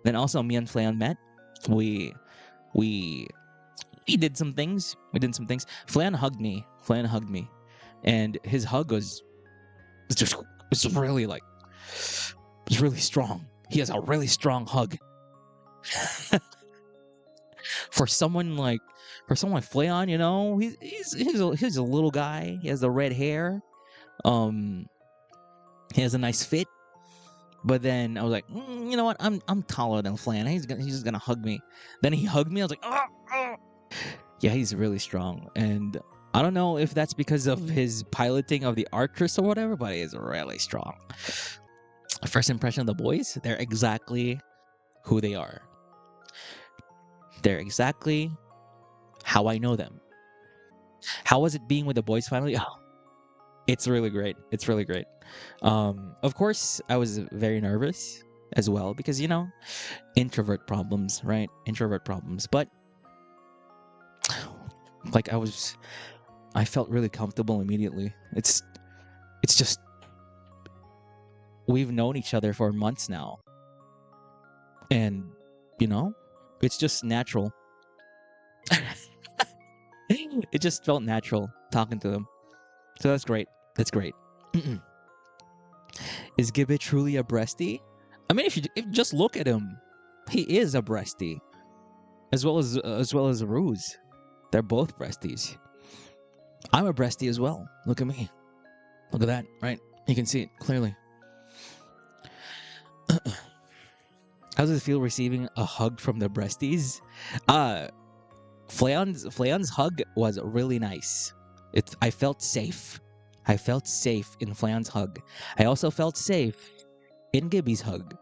Then also me and Flayon met. We did some things. Flayon hugged me. And his hug was really really strong. He has a really strong hug. For someone like Flayon, you know, he's a little guy. He has the red hair. He has a nice fit. But then I was like, you know what? I'm taller than Flayon. He's just gonna hug me. Then he hugged me. I was like, oh. Yeah, he's really strong. And I don't know if that's because of his piloting of the Arcturus or whatever, but he's really strong. First impression of the boys, they're exactly who they are. They're exactly how I know them. How was it being with the boys finally? Oh, it's really great. Of course, I was very nervous as well because, you know, introvert problems, right? But like I felt really comfortable immediately. It's just, we've known each other for months now. And, you know, it's just natural. It just felt natural talking to them. So that's great. Is Gibbet truly a breastie? I mean, if you just look at him, he is a breastie. As well as Ruze. They're both breasties. I'm a breastie as well. Look at me. Look at that, right? You can see it clearly. How does it feel receiving a hug from the breasties? Flayon's hug was really nice. I felt safe. I felt safe in Flayon's hug. I also felt safe in Gibby's hug.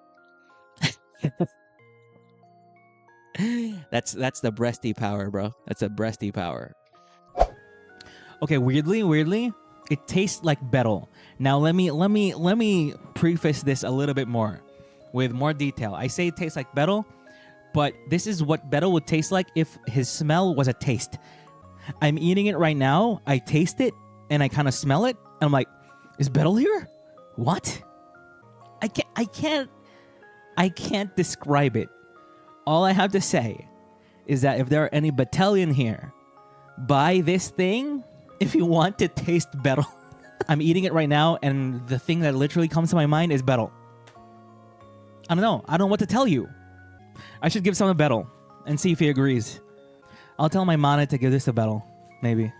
That's the breastie power, bro. That's a breastie power. Okay, weirdly, it tastes like Bettel. Now let me preface this a little bit more with more detail. I say it tastes like Bettel, but this is what Bettel would taste like if his smell was a taste. I'm eating it right now. I taste it and I kind of smell it, and I'm like, is Bettel here? What? I can't describe it. All I have to say is that if there are any Bettelian here, buy this thing if you want to taste Bettel. I'm eating it right now, and the thing that literally comes to my mind is Bettel. I don't know. I don't know what to tell you. I should give some to Bettel and see if he agrees. I'll tell my mane to give this to Bettel, maybe.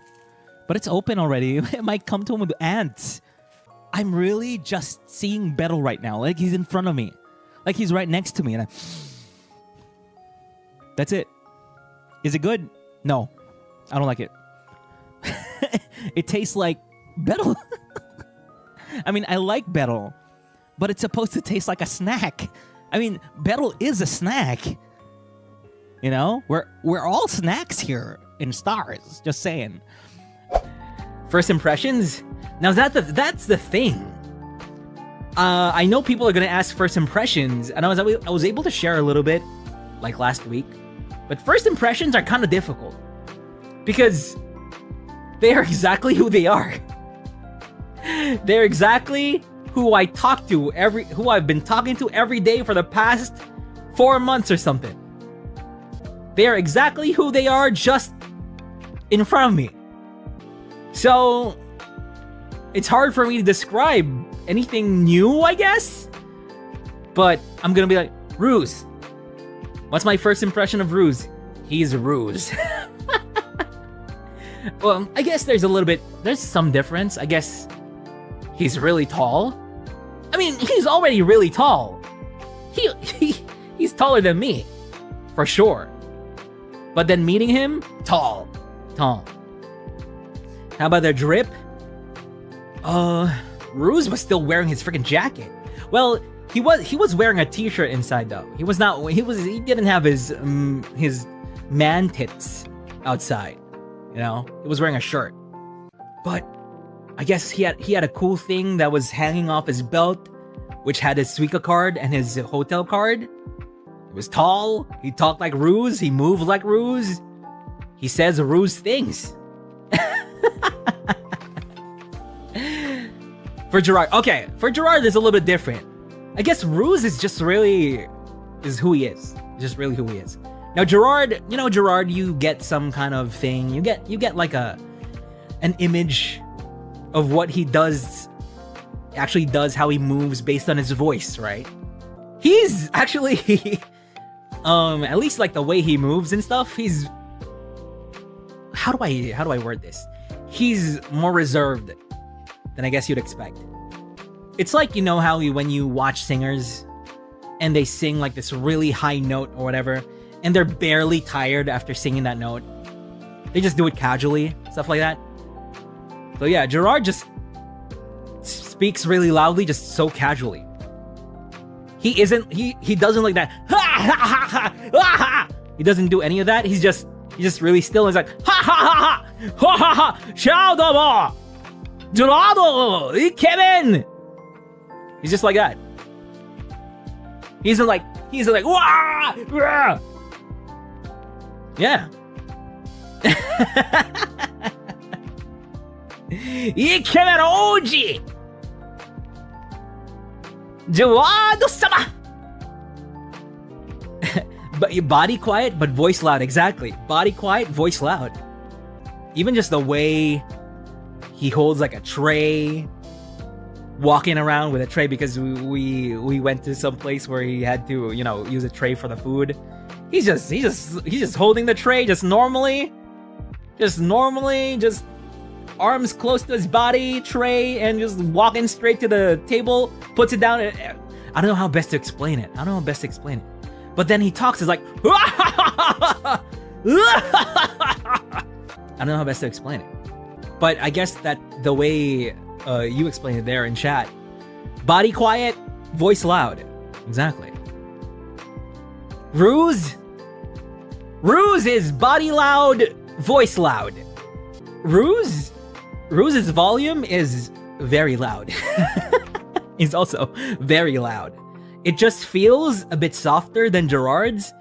But it's open already. It might come to him with ants. I'm really just seeing Bettel right now. Like he's in front of me. Like he's right next to me. And that's it. Is it good? No. I don't like it. It tastes like Bettel. I mean, I like Bettel, but it's supposed to taste like a snack. I mean, Bettel is a snack. You know? We're all snacks here in Stars. Just saying. First impressions? Now that's the thing. I know people are gonna ask first impressions, and I was able to share a little bit like last week. But first impressions are kind of difficult because they are exactly who they are. They're exactly who I talk to who I've been talking to every day for the past 4 months or something. They are exactly who they are, just in front of me. So it's hard for me to describe anything new, I guess. But I'm gonna be like, Ruze. What's my first impression of Ruze? He's Ruze. Well, I guess there's some difference. I guess he's really tall. I mean, he's already really tall. He's taller than me, for sure. But then meeting him, tall. How about the drip? Ruze was still wearing his freaking jacket. Well, he was wearing a t-shirt inside though. He didn't have his man tits outside. You know, he was wearing a shirt. But I guess he had a cool thing that was hanging off his belt, which had his Suica card and his hotel card. He was tall. He talked like Ruze. He moved like Ruze. He says Ruze things. For Jurard, okay. For Jurard, it's a little bit different. I guess Ruze is just really is who he is. Just really who he is. Now Jurard, you know, Jurard, you get some kind of thing. You get like an image of what he does, actually does, how he moves based on his voice, right? He's actually at least like the way he moves and stuff, he's, how do I word this? He's more reserved than I guess you'd expect. It's like, you know how when you watch singers and they sing like this really high note or whatever, and they're barely tired after singing that note. They just do it casually, stuff like that. So yeah, Jurard just speaks really loudly, just so casually. He doesn't like that. Ha ha ha ha ha ha. He doesn't do any of that. He's just really still. He's like ha ha ha ha ha ha ha. Ciao domo. Jurado, Kevin. He's just like that. He's like wah, wah. Yeah. Kevin Oji. Jurado sama. But your body quiet, but voice loud. Exactly. Body quiet, voice loud. Even just the way he holds like a tray, walking around with a tray, because we went to some place where he had to, you know, use a tray for the food. He's just holding the tray just normally, just arms close to his body, tray, and just walking straight to the table, puts it down. I don't know how best to explain it. But then he talks, it's like, I don't know how best to explain it. But I guess that the way you explained it there in chat, body quiet, voice loud. Exactly. Ruze is body loud, voice loud. Ruze's volume is very loud. He's also very loud. It just feels a bit softer than Jurard's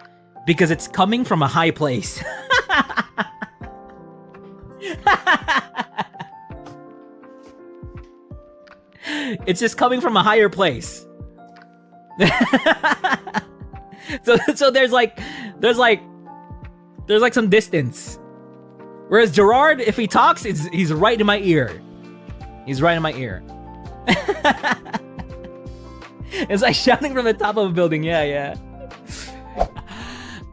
because it's coming from a high place. It's just coming from a higher place. So there's like some distance. Whereas Jurard, if he talks, he's right in my ear. He's right in my ear. It's like shouting from the top of a building. Yeah.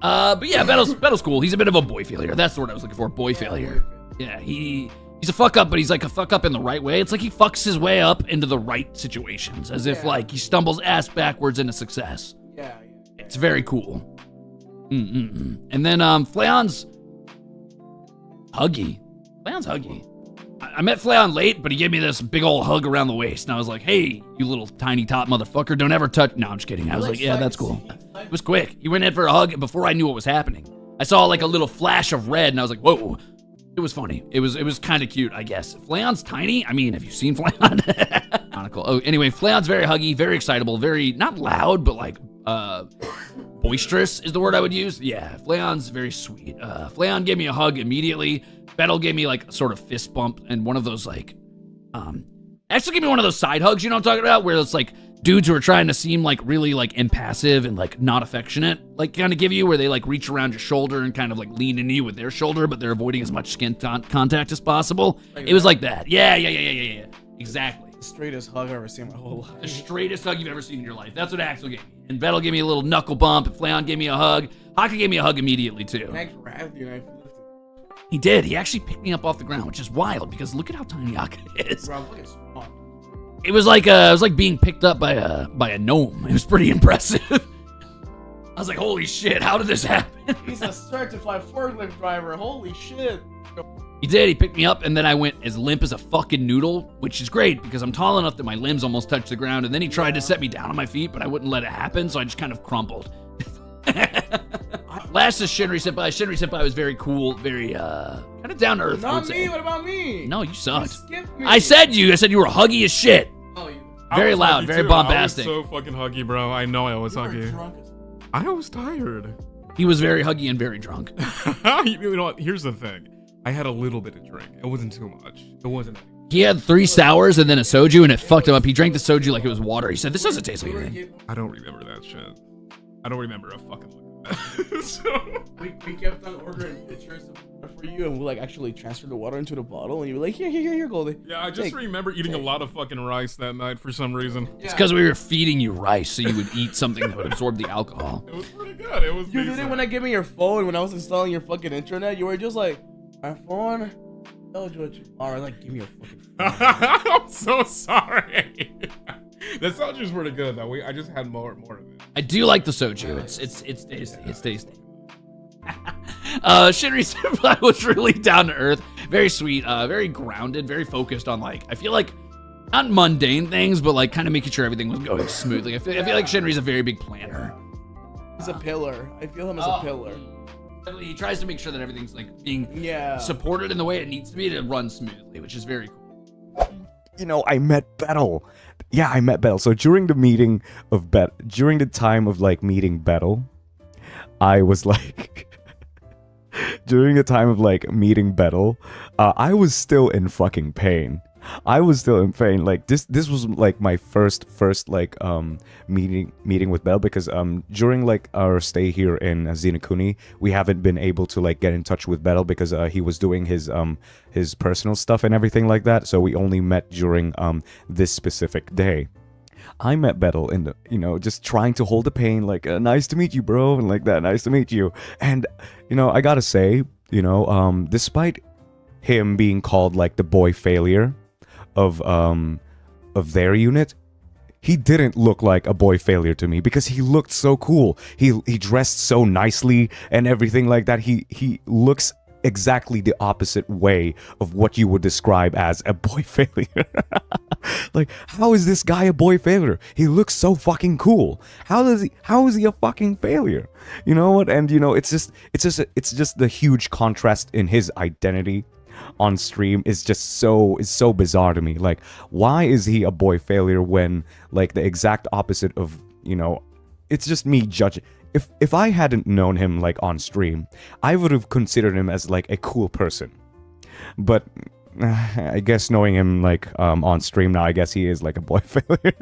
But yeah, Bettel's cool. He's a bit of a boy failure. That's the word I was looking for. Boy failure. Yeah, he's a fuck up, but he's like a fuck up in the right way. It's like he fucks his way up into the right situations, as if like he stumbles ass backwards into success. Yeah. It's very cool. And then Flayon's huggy. I met Flayon late, but he gave me this big old hug around the waist, and I was like, hey, you little tiny top motherfucker, don't ever touch. No, I'm just kidding. I was like, yeah, that's cool. It was quick. He went in for a hug before I knew what was happening. I saw like a little flash of red, and I was like, whoa. It was funny. It was kind of cute, I guess. Flayon's tiny. I mean, have you seen Flayon? Cool. Oh, anyway, Flayon's very huggy, very excitable, very, not loud, but like, boisterous is the word I would use. Yeah, Flayon's very sweet. Flayon gave me a hug immediately. Bettel gave me like a sort of fist bump and one of those like, actually gave me one of those side hugs, you know what I'm talking about? Where it's like dudes who are trying to seem like really like impassive and like not affectionate, like kind of give you, where they like reach around your shoulder and kind of like lean into you with their shoulder, but they're avoiding as much skin contact as possible. Like it was like that. Yeah. Exactly. The straightest hug I've ever seen in my whole life. The straightest hug you've ever seen in your life. That's what Axel gave me. And Bettel gave me a little knuckle bump, and Flayon gave me a hug. Hakka gave me a hug immediately too. And I grabbed you and I lifted. He did. He actually picked me up off the ground, which is wild because look at how tiny Hakka is. Bro, look at small. It was like being picked up by a gnome. It was pretty impressive. I was like, holy shit, how did this happen? He's a certified forklift driver. Holy shit. He did. He picked me up, and then I went as limp as a fucking noodle, which is great because I'm tall enough that my limbs almost touch the ground. And then he tried to set me down on my feet, but I wouldn't let it happen, so I just kind of crumpled. Last is Shinri Senpai. Shinri Senpai was very cool, very kind of down to earth. Not me. What about me? No, you sucked. You skipped me. I said you were huggy as shit. Oh, you. Very loud, very bombastic. I was so fucking huggy, bro. I know I was huggy. I was tired. He was very huggy and very drunk. You know what? Here's the thing. I had a little bit of drink. It wasn't too much. It wasn't. He had 3 sours and then a soju, and it fucked him up. He drank the soju like it was water. He said, this doesn't taste like anything. I don't remember that shit. I don't remember a fucking lick. So We kept on ordering pictures of water for you, and we like actually transferred the water into the bottle, and you were like, here, Goldie. yeah, I just remember eating a lot of fucking rice that night for some reason. It's because we were feeding you rice so you would eat something that would absorb the alcohol. It was pretty good. It was. You did it when I gave me your phone when I was installing your fucking internet. You were just like, my phone. Oh, George. All right, like give me a fucking phone. I'm so sorry. The soju's pretty good though. I just had more of it. I do like the soju. It's tasty. It's tasty. Shinri Senpai was really down to earth, very sweet, very grounded, very focused on like I feel like not mundane things, but like kind of making sure everything was going smoothly. I feel like Shinri's a very big planner. He's a pillar. I feel him as a pillar. He tries to make sure that everything's like being supported in the way it needs to be to run smoothly, which is very cool. You know, I met Bettel. Yeah, I met Bettel. So during the meeting of during the time of like meeting Bettel, I was like, during the time of like meeting Bettel, I was still in fucking pain. I was still in pain. Like this was like my first like meeting with Bettel because during like our stay here in Xenokuni, we haven't been able to like get in touch with Bettel because he was doing his personal stuff and everything like that. So we only met during this specific day. I met Bettel in the, you know, just trying to hold the pain, like nice to meet you, bro, and like that, nice to meet you. And you know, I gotta say, you know, despite him being called like the boy failure of their unit, he didn't look like a boy failure to me because he looked so cool. He dressed so nicely and everything like that. He looks exactly the opposite way of what you would describe as a boy failure. Like, how is this guy a boy failure? He looks so fucking cool. How is he a fucking failure? You know what? And you know, it's just the huge contrast in his identity on stream is just so bizarre to me. Like, why is he a boy failure when like the exact opposite of, you know, it's just me judging. If I hadn't known him like on stream, I would have considered him as like a cool person. But I guess knowing him like on stream now, I guess he is like a boy failure.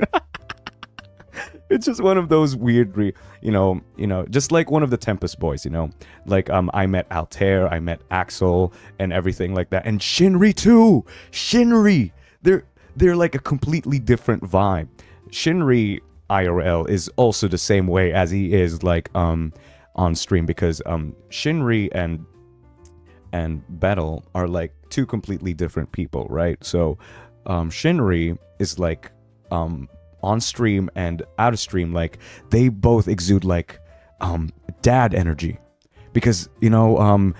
It's just one of those weird, you know, just like one of the Tempest boys, you know, like I met Altare, I met Axel, and everything like that, and Shinri too. Shinri, they're like a completely different vibe. Shinri IRL is also the same way as he is like on stream because Shinri and Bettel are like two completely different people, right? So Shinri is like on stream and out of stream, like they both exude like dad energy, because you know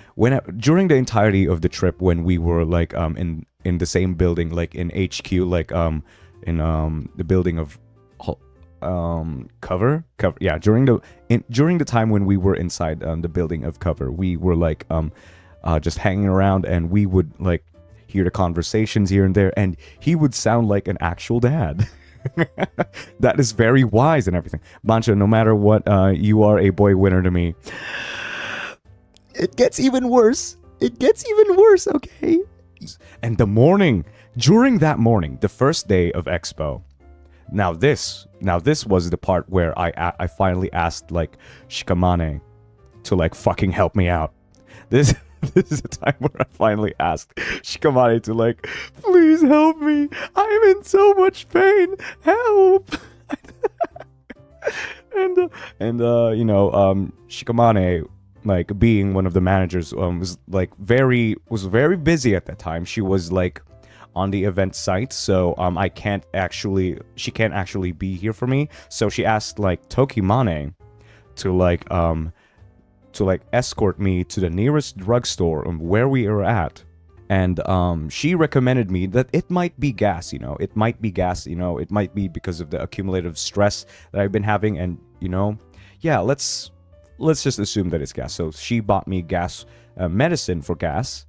during the entirety of the trip when we were like in the same building, like in HQ, like in the building of cover, yeah, during the time when we were inside the building of cover, we were like just hanging around, and we would like hear the conversations here and there, and he would sound like an actual dad. That is very wise and everything. Mancha, no matter what, you are a boy winner to me. It gets even worse. It gets even worse, okay? And during that morning, the first day of Expo, now this was the part where I finally asked like Shikamane to like fucking help me out. This is the time where I finally asked Shikamane to like, please help me. I'm in so much pain. Help. and you know, Shikamane, like being one of the managers, was very busy at that time. She was like on the event site, so she can't actually be here for me. So she asked like Tokimane to like escort me to the nearest drugstore where we are at. And she recommended me that it might be gas, you know. It might be because of the accumulative stress that I've been having, and you know, yeah, let's just assume that it's gas. So she bought me gas medicine for gas,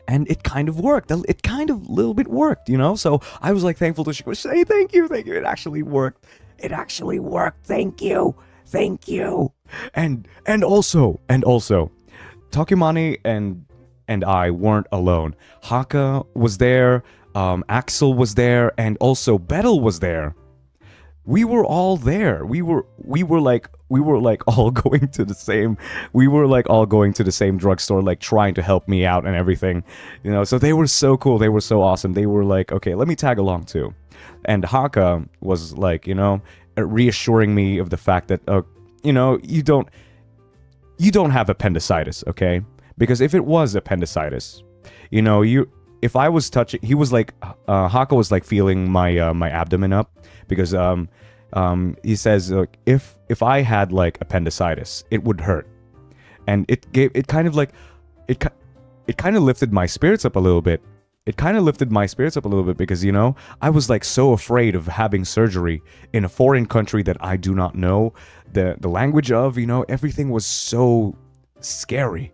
and it kind of worked. It kind of a little bit worked, you know. So I was like thankful to say thank you. It actually worked. Thank you. And also, Takimane and I weren't alone. Hakka was there, Axel was there, and also Bettel was there. we were all there. We were like all going to the same. We were like all going to the same drugstore, like trying to help me out and everything, you know. So they were so cool. They were so awesome. They were like, okay, let me tag along too. And Hakka was like, you know, reassuring me of the fact that, you know, you don't have appendicitis, okay? Because if it was appendicitis, you know, if I was touching, he was like, Hakka was like feeling my my abdomen up, because he says if I had like appendicitis, it would hurt, and it kind of lifted my spirits up a little bit. It kind of lifted my spirits up a little bit because, you know, I was like so afraid of having surgery in a foreign country that I do not know the language of, you know. Everything was so scary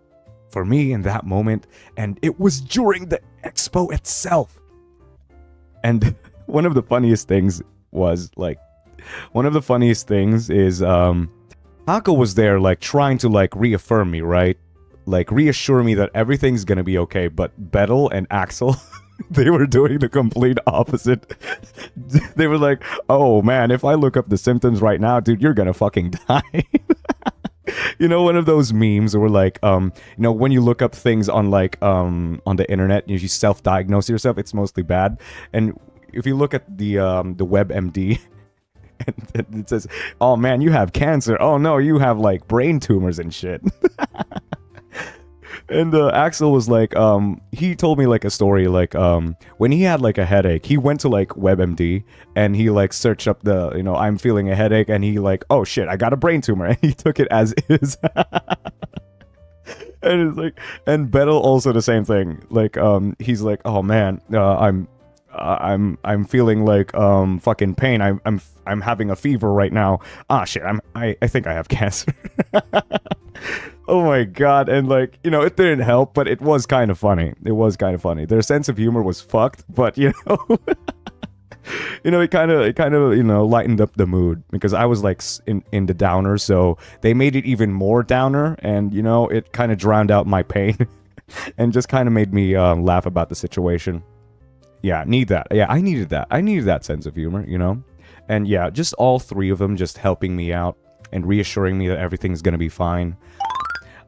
for me in that moment, and it was during the expo itself. And one of the funniest things is Hakka was there like trying to like reaffirm me, right? Like reassure me that everything's gonna be okay, but Bettel and Axel, they were doing the complete opposite. They were like, oh man, if I look up the symptoms right now, dude, you're gonna fucking die. You know, one of those memes where like, you know, when you look up things on like, on the internet, you self-diagnose yourself, it's mostly bad. And if you look at the WebMD, and it says, oh man, you have cancer. Oh no, you have like brain tumors and shit. And Axel was like, he told me like a story, like when he had like a headache, he went to like WebMD and he like searched up the, you know, I'm feeling a headache, and he like, oh shit, I got a brain tumor, and he took it as is. And it's like, and Bettel also the same thing. Like he's like, oh man, I'm feeling like fucking pain. I'm having a fever right now. Ah shit, I think I have cancer. Oh my god. And like, you know, it didn't help, but it was kind of funny. It was kind of funny. Their sense of humor was fucked, but you know, you know, it kind of you know, lightened up the mood, because I was like in the downer, so they made it even more downer, and you know, it kind of drowned out my pain and just kind of made me laugh about the situation. Yeah, need that. Yeah, I needed that. I needed that sense of humor, you know? And yeah, just all three of them just helping me out and reassuring me that everything's gonna be fine.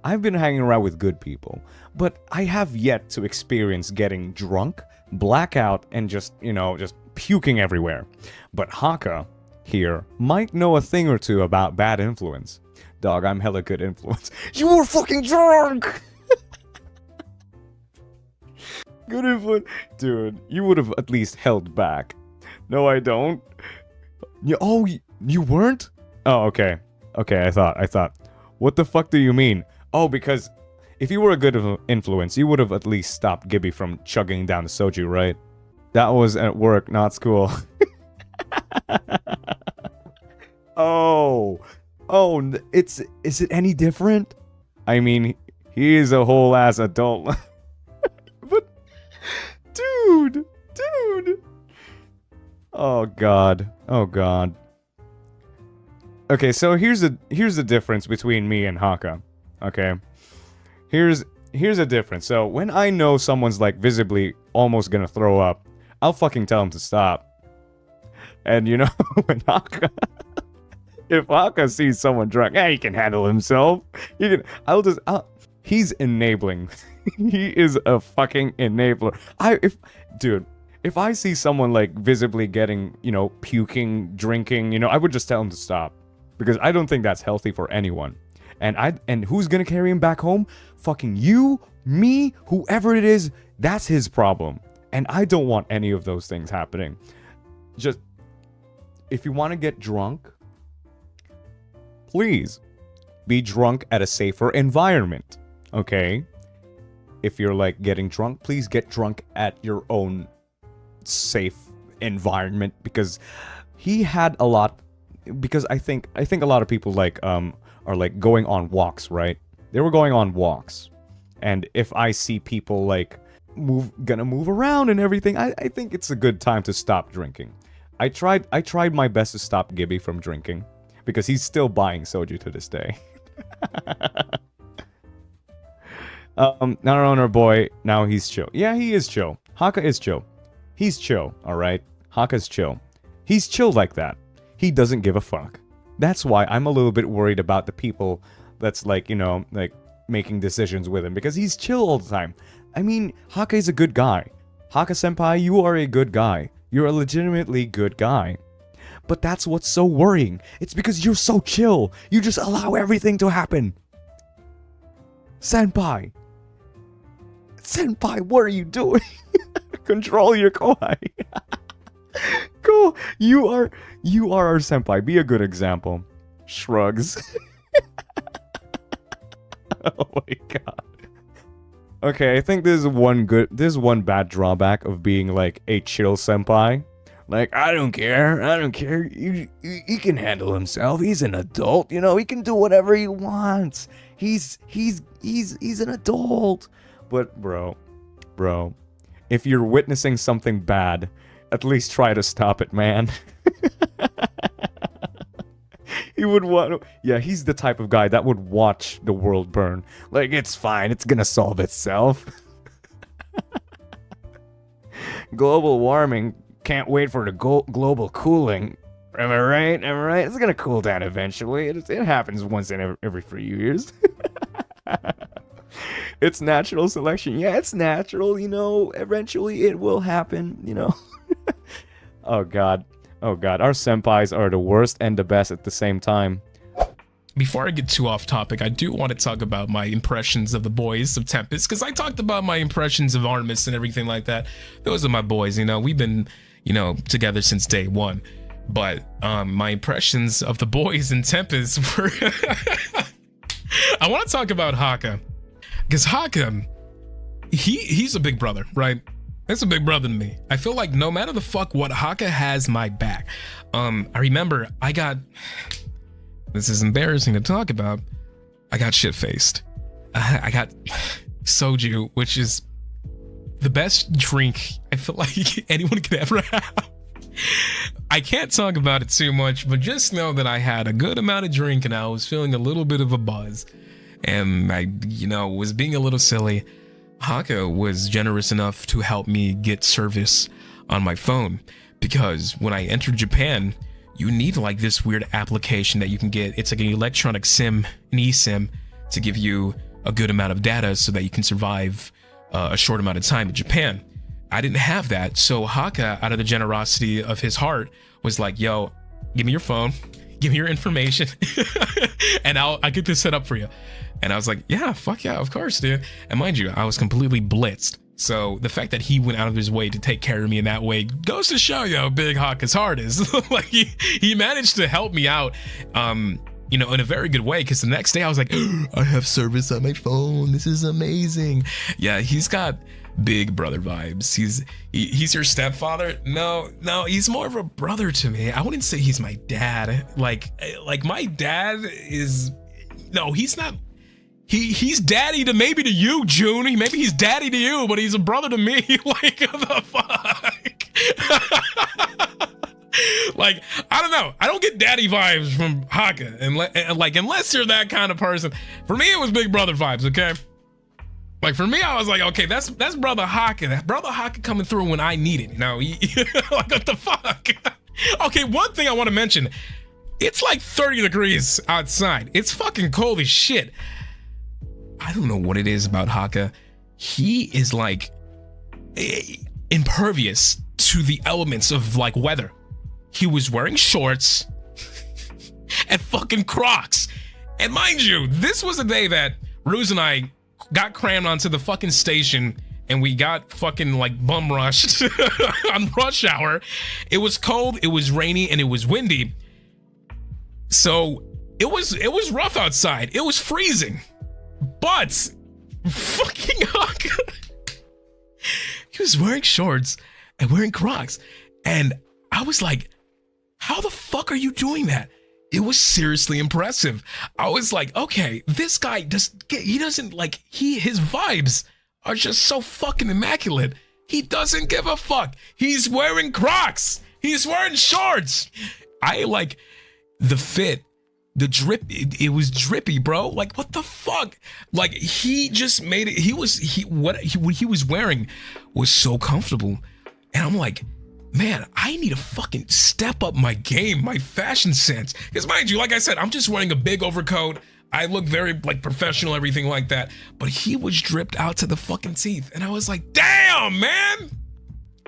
I've been hanging around with good people, but I have yet to experience getting drunk, blackout, and just, you know, just puking everywhere. But Hakka here might know a thing or two about bad influence. Dog, I'm hella good influence. You were fucking drunk! Good influence. Dude, you would have at least held back. No, I don't. You weren't? Oh, okay. Okay, I thought. What the fuck do you mean? Oh, because if you were a good influence, you would have at least stopped Gibby from chugging down the soju, right? That was at work, not school. Oh, is it any different? I mean, he is a whole ass adult. But, dude. Oh god. Okay, so here's the difference between me and Hakka. Okay, here's a difference. So when I know someone's like visibly almost gonna throw up, I'll fucking tell him to stop. And you know, when if Hakka sees someone drunk, he can handle himself. He's enabling. He is a fucking enabler. If I see someone like visibly getting, you know, puking, drinking, you know, I would just tell him to stop, because I don't think that's healthy for anyone. And who's gonna carry him back home? Fucking you, me, whoever it is. That's his problem. And I don't want any of those things happening. Just, if you want to get drunk, please be drunk at a safer environment. Okay? If you're like getting drunk, please get drunk at your own safe environment, because he had a lot. Because I think a lot of people like are like going on walks, right? They were going on walks, and if I see people like gonna move around and everything, I think it's a good time to stop drinking. I tried my best to stop Gibby from drinking, because he's still buying soju to this day. Not our owner boy, now he's chill. Yeah, he is chill. Hakka is chill. He's chill, alright? Hakka's chill. He's chill like that. he doesn't give a fuck. That's why I'm a little bit worried about the people that's like, you know, like making decisions with him, because he's chill all the time. I mean, Hakka is a good guy. Hakka senpai, you are a good guy. You're a legitimately good guy. But that's what's so worrying. It's because you're so chill. You just allow everything to happen. Senpai, what are you doing? Control your koi. Go. You are our senpai. Be a good example. Shrugs. Oh my god. Okay, I think this is one bad drawback of being like a chill senpai. Like, I don't care. He can handle himself. He's an adult, you know. He can do whatever he wants. He's an adult. But bro, if you're witnessing something bad, at least try to stop it, man. He would want to, yeah, he's the type of guy that would watch the world burn. Like, it's fine, it's gonna solve itself. Global warming, can't wait for the global cooling. Am I right? It's gonna cool down eventually. It happens once in every few years. It's natural selection. Yeah, it's natural, you know. Eventually it will happen, you know. Oh god, our senpais are the worst and the best at the same time. Before I get too off topic, I do want to talk about my impressions of the boys of Tempest, because I talked about my impressions of ARMIS and everything like that. Those are my boys, you know. We've been, you know, together since day one. But my impressions of the boys in Tempest were... I want to talk about Hakka, because Hakka, he's a big brother, right? That's a big brother to me. I feel like no matter the fuck what, Hakka has my back. I remember I got... This is embarrassing to talk about. I got shit-faced. I got soju, which is the best drink I feel like anyone could ever have. I can't talk about it too much, but just know that I had a good amount of drink and I was feeling a little bit of a buzz. And I, you know, was being a little silly. Hakka was generous enough to help me get service on my phone, because when I entered Japan, you need like this weird application that you can get. It's like an electronic SIM, an eSIM, to give you a good amount of data so that you can survive a short amount of time in Japan. I didn't have that, so Hakka, out of the generosity of his heart, was like, yo, give me your phone, give me your information, and I'll get this set up for you. And I was like, yeah, fuck yeah, of course, dude. And mind you, I was completely blitzed. So the fact that he went out of his way to take care of me in that way goes to show you how big Hakka's heart is. Like he managed to help me out, you know, in a very good way. Because the next day I was like, I have service on my phone. This is amazing. Yeah, he's got big brother vibes. He's your stepfather? No, he's more of a brother to me. I wouldn't say he's my dad. Like my dad is, no, he's not. He's daddy to maybe to you, June. Maybe he's daddy to you, but he's a brother to me. Like, what the fuck? Like, I don't know. I don't get daddy vibes from Hakka, and like, unless you're that kind of person. For me, it was big brother vibes. Okay. Like, for me, I was like, okay, that's brother Hakka. That brother Hakka coming through when I need it. You know, like, what the fuck? Okay, one thing I want to mention. It's like 30 degrees outside. It's fucking cold as shit. I don't know what it is about Hakka. He is like impervious to the elements of like weather. He was wearing shorts and fucking Crocs. And mind you, this was a day that Ruze and I got crammed onto the fucking station and we got fucking like bum rushed on rush hour. It was cold, it was rainy, and it was windy. So it was rough outside. It was freezing. But fucking Hakka, he was wearing shorts and wearing Crocs, and I was like, how the fuck are you doing that? It was seriously impressive. I was like, okay, this guy his vibes are just so fucking immaculate. He doesn't give a fuck. He's wearing Crocs. He's wearing shorts. I like the fit. The drip, it was drippy, bro. Like, what the fuck? Like, he just made it. What he was wearing was so comfortable, and I'm like, man, I need to fucking step up my game, my fashion sense. Because mind you, like I said, I'm just wearing a big overcoat. I look very like professional, everything like that. But he was dripped out to the fucking teeth. And I was like, damn, man,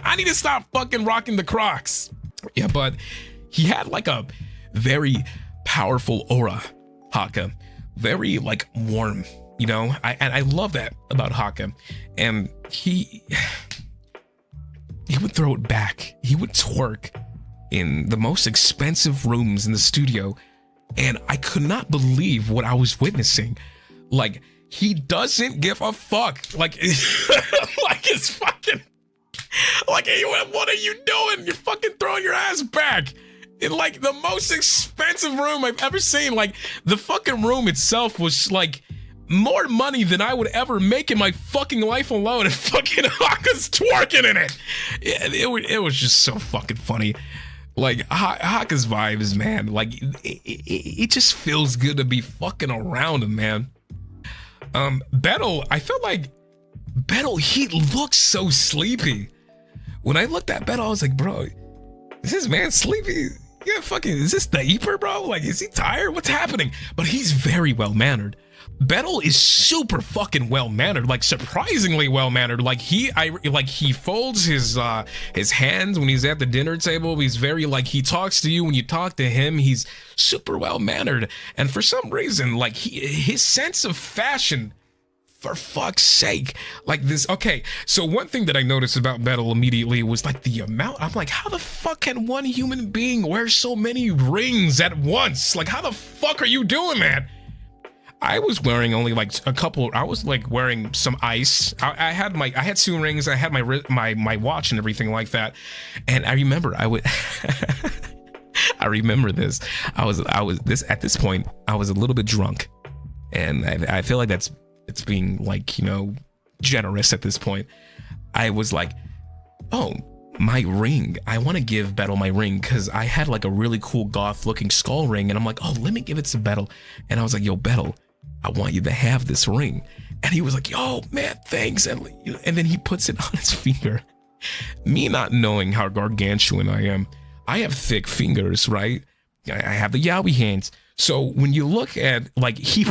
I need to stop fucking rocking the Crocs. Yeah, but he had like a very powerful aura, Hakka. Very like warm, you know? I love that about Hakka. And he would throw it back. He would twerk in the most expensive rooms in the studio. And I could not believe what I was witnessing. Like, he doesn't give a fuck. Like, like it's fucking, like, hey, what are you doing? You're fucking throwing your ass back in like the most expensive room I've ever seen. Like, the fucking room itself was like more money than I would ever make in my fucking life alone, and fucking Hakka's twerking in it. It was just so fucking funny. Like, Hakka's vibes, man. Like, it just feels good to be fucking around him, man. Bettel, I felt like Bettel, he looks so sleepy. When I looked at Bettel, I was like, bro, is this man sleepy? Yeah, fucking, is this the Eeper, bro? Like, is he tired? What's happening? But he's very well-mannered. Bettel is super fucking well-mannered, like surprisingly well-mannered. Like he folds his hands when he's at the dinner table. He's very like, he talks to you when you talk to him. He's super well-mannered. And for some reason, like his sense of fashion, for fuck's sake, like this. Okay, so one thing that I noticed about Bettel immediately was like the amount. I'm like, how the fuck can one human being wear so many rings at once? Like, how the fuck are you doing that? I was wearing only like a couple. I was like wearing some ice. I had 2 rings. I had my watch and everything like that. And I remember I remember this. At this point I was a little bit drunk, and I feel like it's being like, you know, generous at this point. I was like, oh, my ring. I want to give Bettel my ring because I had like a really cool goth looking skull ring, and I'm like, oh, let me give it to Bettel. And I was like, yo, Bettel, I want you to have this ring. And he was like, yo, man, thanks. And then he puts it on his finger. Me not knowing how gargantuan I am, I have thick fingers, right? I have the yaoi hands. So when you look at, like, he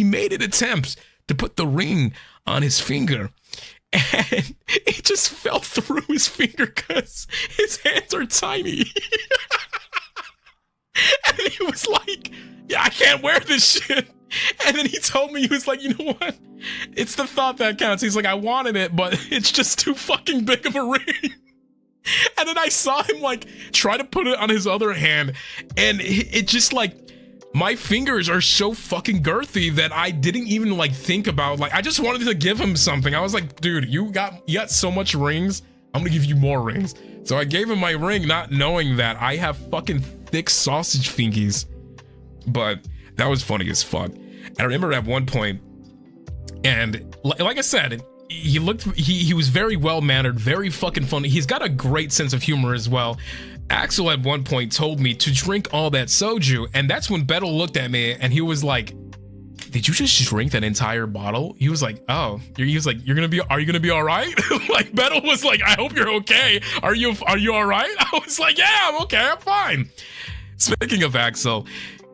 made an attempt to put the ring on his finger, and it just fell through his finger because his hands are tiny. And he was like, yeah, I can't wear this shit. And then he told me, he was like, you know what? It's the thought that counts. He's like, I wanted it, but it's just too fucking big of a ring. And then I saw him like try to put it on his other hand, and it just like, my fingers are so fucking girthy that I didn't even like think about, like, I just wanted to give him something. I was like, dude, you got so much rings, I'm gonna give you more rings. So I gave him my ring, not knowing that I have fucking thick sausage fingies. But that was funny as fuck. And I remember at one point, and like I said, he was very well-mannered, very fucking funny. He's got a great sense of humor as well. Axel at one point told me to drink all that soju, and that's when Bettel looked at me and he was like, did you just drink that entire bottle? He was like, oh. He was like, are you gonna be all right? Like, Bettel was like, I hope you're okay. Are you all right? I was like, yeah, I'm okay, I'm fine. Speaking of Axel,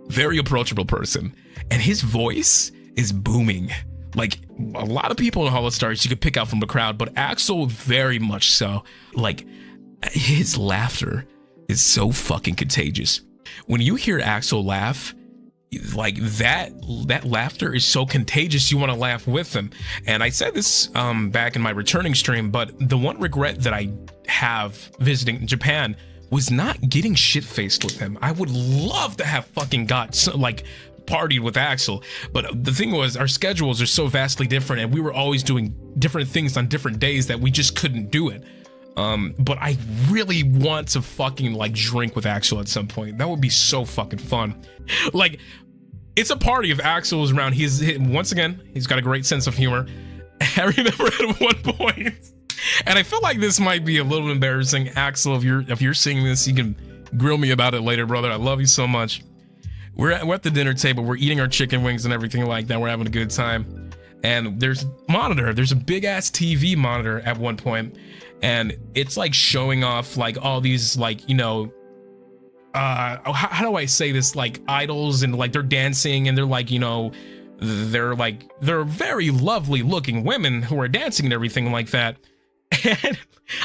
very approachable person, and his voice is booming. Like, a lot of people in Holostars you could pick out from the crowd, but Axel very much so. Like, his laughter is so fucking contagious. When you hear Axel laugh, like that laughter is so contagious, you want to laugh with him. And I said this back in my returning stream, but the one regret that I have visiting Japan was not getting shit-faced with him. I would love to have fucking partied with Axel, but the thing was, our schedules are so vastly different, and we were always doing different things on different days that we just couldn't do it. But I really want to fucking like drink with Axel at some point. That would be so fucking fun. Like, it's a party if Axel is around. Once again, he's got a great sense of humor. I remember at one point, and I feel like this might be a little embarrassing. Axel, if you're seeing this, you can grill me about it later, brother. I love you so much. We're at the dinner table. We're eating our chicken wings and everything like that. We're having a good time. And there's a monitor. There's a big ass TV monitor at one point. and it's like showing off like all these like, you know, how do I say this, like idols, and like they're dancing and they're like, you know, they're very lovely looking women who are dancing and everything like that. And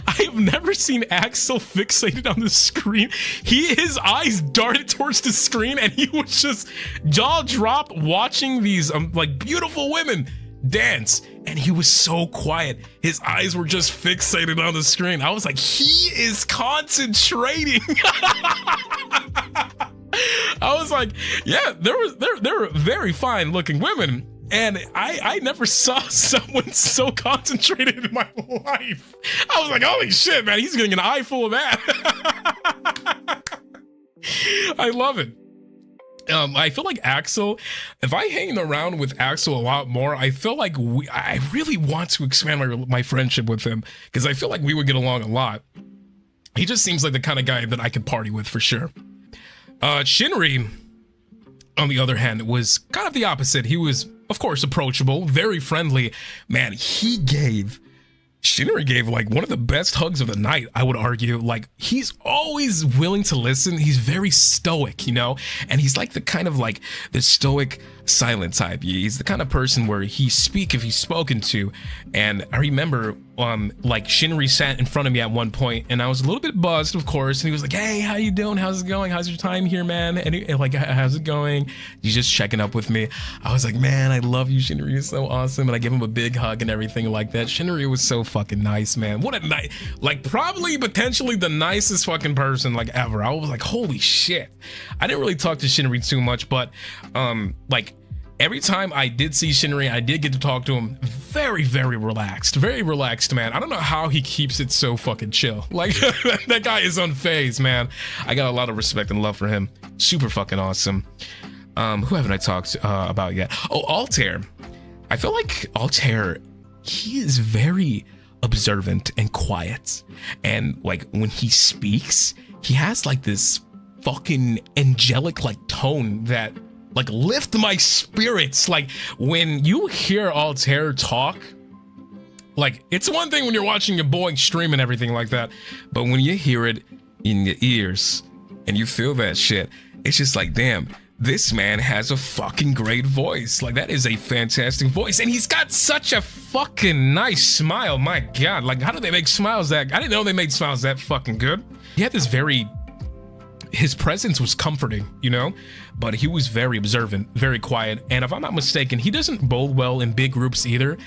I've never seen Axel fixated on the screen. His eyes darted towards the screen and he was just jaw dropped watching these like beautiful women dance, and he was so quiet. His eyes were just fixated on the screen. I was like, he is concentrating. I was like, yeah, there were very fine looking women, and I never saw someone so concentrated in my life. I was like, holy shit, man, he's getting an eye full of that. I love it. I feel like Axel, if I hang around with Axel a lot more, I feel like I really want to expand my friendship with him, because I feel like we would get along a lot. He just seems like the kind of guy that I could party with for sure. Shinri, on the other hand, was kind of the opposite. He was, of course, approachable, very friendly. Man, Shinri gave like one of the best hugs of the night, I would argue. Like, he's always willing to listen. He's very stoic, you know, and he's like the kind of like the stoic silent type. He's the kind of person where he speak if he's spoken to. And I remember like Shinri sat in front of me at one point, and I was a little bit buzzed, of course, and he was like, hey, how you doing? How's it going? How's your time here, man? And like, how's it going? He's just checking up with me. I was like, man, I love you, Shinri. You're so awesome. And I gave him a big hug and everything like that. Shinri was so fucking nice, man. What a night. Like, probably potentially the nicest fucking person like ever. I was like, holy shit. I didn't really talk to Shinri too much, but like, every time I did see Shinri, I did get to talk to him. Very, very relaxed, man. I don't know how he keeps it so fucking chill. Like, that guy is unfazed, man. I got a lot of respect and love for him. Super fucking awesome. Who haven't I talked about yet? Oh, Altare. I feel like Altare, he is very observant and quiet. And like, when he speaks, he has like this fucking angelic like tone that like lift my spirits. Like, when you hear Altare talk, like, it's one thing when you're watching your boy stream and everything like that, but when you hear it in your ears and you feel that shit, it's just like, damn, this man has a fucking great voice. Like, that is a fantastic voice, and he's got such a fucking nice smile. My god, like, how do they make smiles that? I didn't know they made smiles that fucking good. He had this his presence was comforting, you know, but he was very observant, very quiet. And if I'm not mistaken, he doesn't bowl well in big groups either.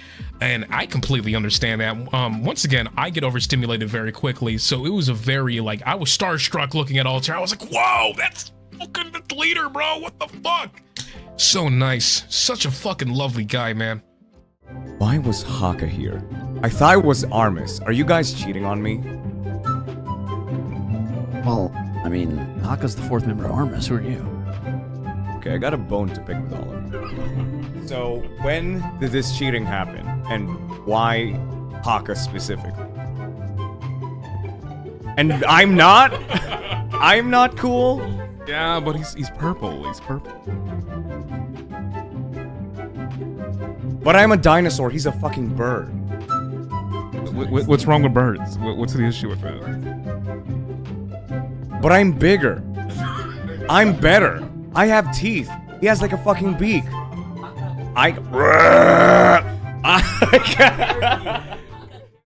And I completely understand that. Once again, I get overstimulated very quickly. So it was a very, like, I was starstruck looking at Altare. I was like, whoa, that's fucking the leader, bro. What the fuck? So nice. Such a fucking lovely guy, man. Why was Hakka here? I thought it was ARMIS. Are you guys cheating on me? Well, I mean, Hakka's the fourth member of ARMIS. Who are you? Okay, I got a bone to pick with all of you. So, when did this cheating happen? And why Hakka specifically? And I'm not cool? Yeah, but he's purple. He's purple. But I'm a dinosaur. He's a fucking bird. What's wrong with birds? What's the issue with that? But I'm bigger. I'm better. I have teeth. He has like a fucking beak.